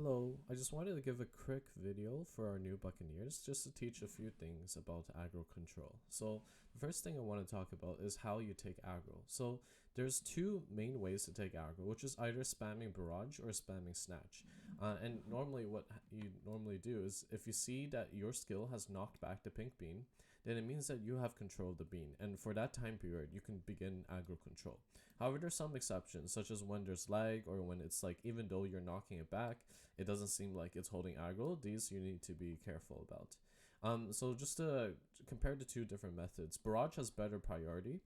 Hello, I just wanted to give a quick video for our new Buccaneers just to teach a few things about aggro control. So the first thing I want to talk about is how you take aggro. So there's two main ways to take aggro, which is either spamming barrage or spamming snatch. And normally what you normally do is if you see that your skill has knocked back the pink bean, then it means that you have control of the bean, and for that time period you can begin aggro control. However, there's some exceptions, such as when there's lag or when it's like even though you're knocking it back, it doesn't seem like it's holding aggro. These you need to be careful about. So just to compare the two different methods, barrage has better priority.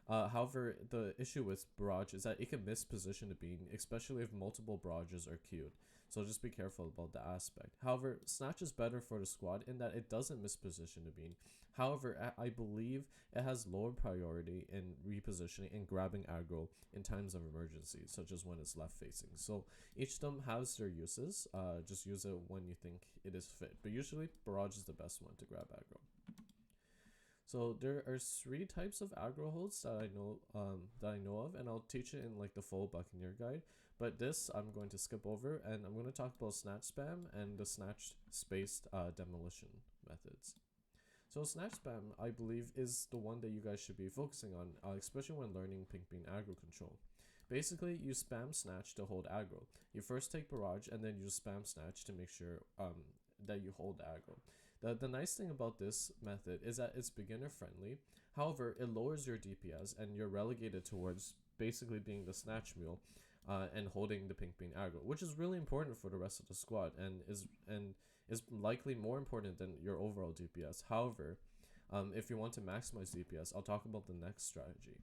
However, the issue with barrage is that it can misposition the bean, especially if multiple barrages are queued. So just be careful about that aspect. However, snatch is better for the squad in that it doesn't misposition the bean. However, I believe it has lower priority in repositioning and grabbing aggro in times of emergency, such as when it's left facing. So each of them has their uses. Just use it when you think it is fit. But usually, barrage is the best one to grab aggro. So there are three types of aggro holds that I know of, and I'll teach it in like the full Buccaneer guide. But this I'm going to skip over, and I'm going to talk about snatch spam and the snatch spaced demolition methods. So snatch spam, I believe, is the one that you guys should be focusing on, especially when learning pink bean aggro control. Basically, you spam snatch to hold aggro. You first take barrage, and then you spam snatch to make sure that you hold aggro. The nice thing about this method is that it's beginner friendly. However, it lowers your DPS and you're relegated towards basically being the snatch mule and holding the pink bean aggro, which is really important for the rest of the squad and is likely more important than your overall DPS. However, if you want to maximize DPS, I'll talk about the next strategy.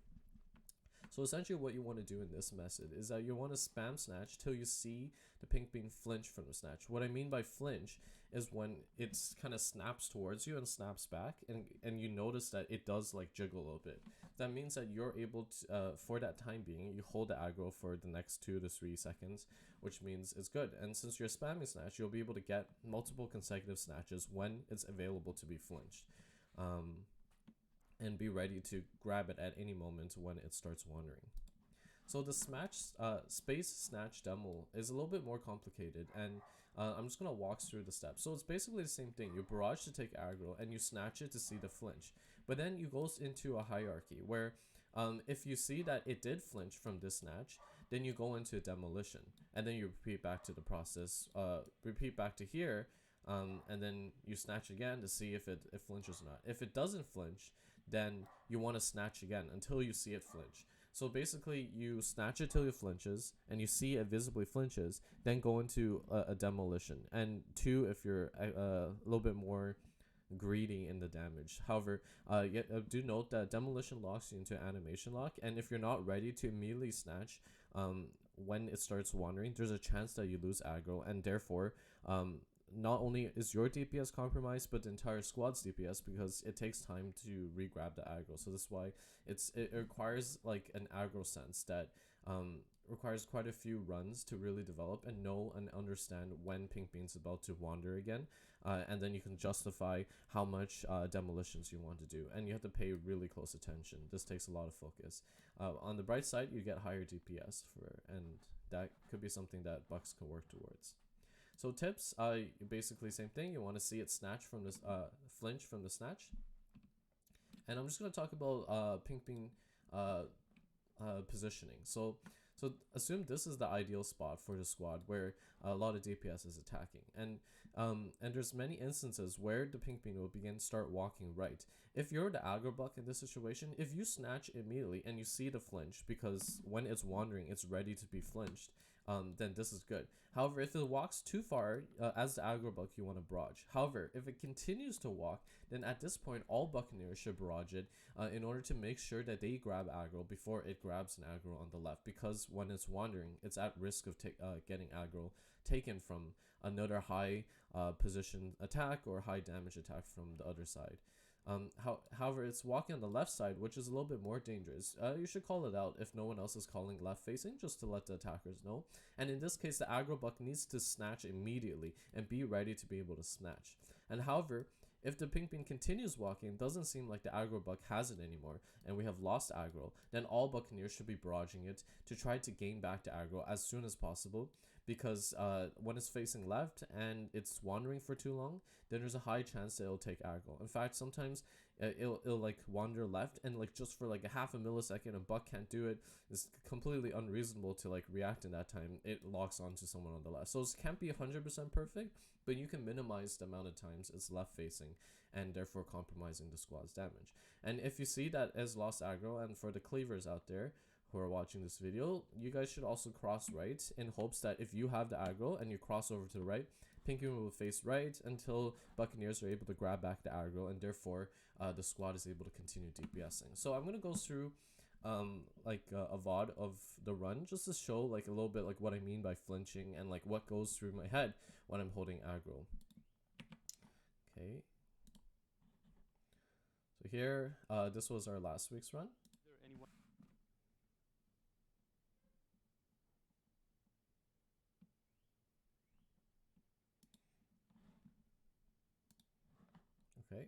So essentially what you want to do in this method is that you want to spam snatch till you see the pink bean flinch from the snatch. What I mean by flinch is when it's kind of snaps towards you and snaps back, and you notice that it does like jiggle a little bit. That means that you're able to, for that time being, you hold the aggro for the next 2 to 3 seconds, which means it's good. And since you're spamming snatch, you'll be able to get multiple consecutive snatches when it's available to be flinched. And be ready to grab it at any moment when it starts wandering. So the space snatch demo is a little bit more complicated, and I'm just going to walk through the steps. So it's basically the same thing. You barrage to take aggro, and you snatch it to see the flinch. But then you go into a hierarchy where if you see that it did flinch from this snatch, then you go into demolition, and then you repeat back to the process, repeat back to here, and then you snatch again to see if it flinches or not. If it doesn't flinch, then you want to snatch again until you see it flinch. So basically, you snatch it till it flinches, and you see it visibly flinches, then go into a demolition. And 2, if you're a little bit more greedy in the damage. However, do note that demolition locks you into animation lock, and if you're not ready to immediately snatch when it starts wandering, there's a chance that you lose aggro, and therefore not only is your DPS compromised, but the entire squad's DPS, because it takes time to re-grab the aggro. So that's why it requires like an aggro sense that requires quite a few runs to really develop and know and understand when pink bean's about to wander again, and then you can justify how much demolitions you want to do, and you have to pay really close attention. This takes a lot of focus. On the bright side, you get higher DPS and that could be something that Bucks can work towards. So tips, basically same thing. You want to see it snatch from this flinch from the snatch. And I'm just going to talk about pink bean positioning. So assume this is the ideal spot for the squad where a lot of DPS is attacking, and there's many instances where the pink bean will start walking right. If you're the aggro buck in this situation, if you snatch immediately and you see the flinch, because when it's wandering it's ready to be flinched, then this is good. However, if it walks too far, as the aggro buck, you want to barrage. However, if it continues to walk, then at this point all Buccaneers should barrage it in order to make sure that they grab aggro before it grabs an aggro on the left, because when it's wandering, it's at risk of getting aggro taken from another high position attack or high damage attack from the other side. However, it's walking on the left side, which is a little bit more dangerous. You should call it out if no one else is calling left facing, just to let the attackers know. And in this case, the aggro buck needs to snatch immediately and be ready to be able to snatch. And however, if the pink bean continues walking, doesn't seem like the aggro buck has it anymore, and we have lost aggro, then all Buccaneers should be barraging it to try to gain back the aggro as soon as possible, because when it's facing left and it's wandering for too long, then there's a high chance that it'll take aggro. In fact, sometimes it'll like wander left, and like just for like a half a millisecond, a buck can't do it. It's completely unreasonable to like react in that time. It locks onto someone on the left. So it can't be 100% perfect, but you can minimize the amount of times it's left facing and therefore compromising the squad's damage. And if you see that as lost aggro, and for the cleavers out there who are watching this video, you guys should also cross right in hopes that if you have the aggro and you cross over to the right, Pink Queen will face right until Buccaneers are able to grab back the aggro, and therefore the squad is able to continue DPSing. So I'm gonna go through like a VOD of the run just to show like a little bit like what I mean by flinching and like what goes through my head when I'm holding aggro. Okay. So here, this was our last week's run. Okay.